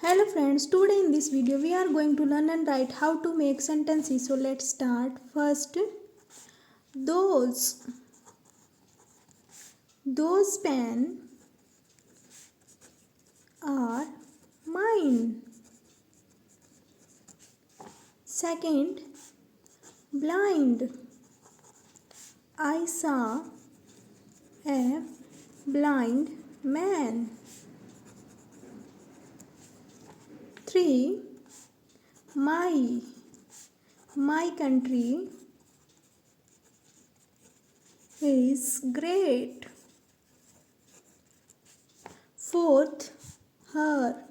Hello friends, today in this video we are going to learn and write how to make sentences. So let's start. First, those pen are mine. Second, blind. I saw a blind man. 3. My country is great. Fourth, her.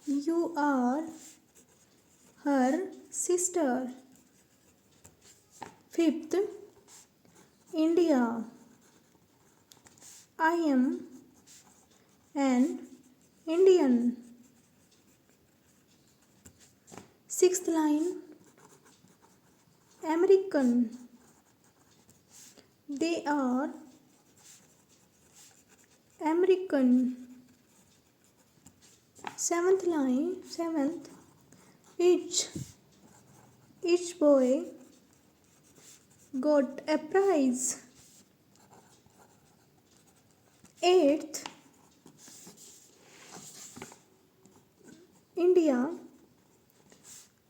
You are her sister. Fifth, India. I am an Indian. Sixth line, American. They are American. Seventh line, each boy got a prize. Eighth, India.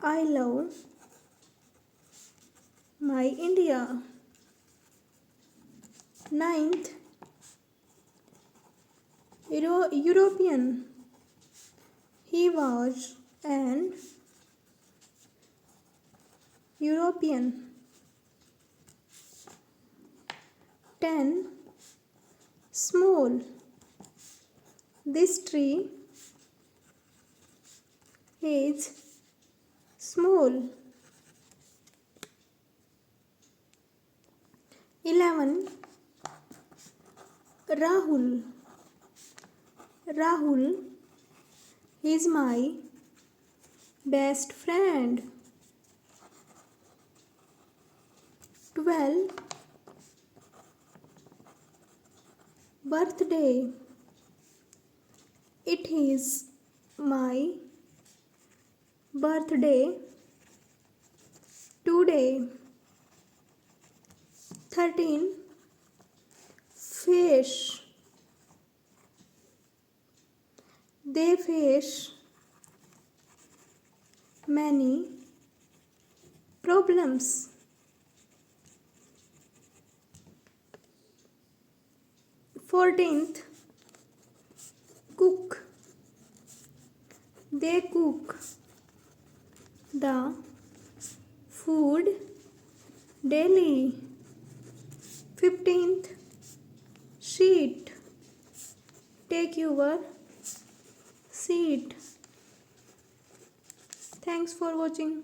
I love my India. Ninth, European. He was an European. 10. Small. This tree is small. 11. Rahul is my best friend. 12. Birthday. It is my birthday today. 13. Fish. They face many problems. 14th, cook. They cook the food daily. 15th, sheet. Take your seat. Thanks for watching.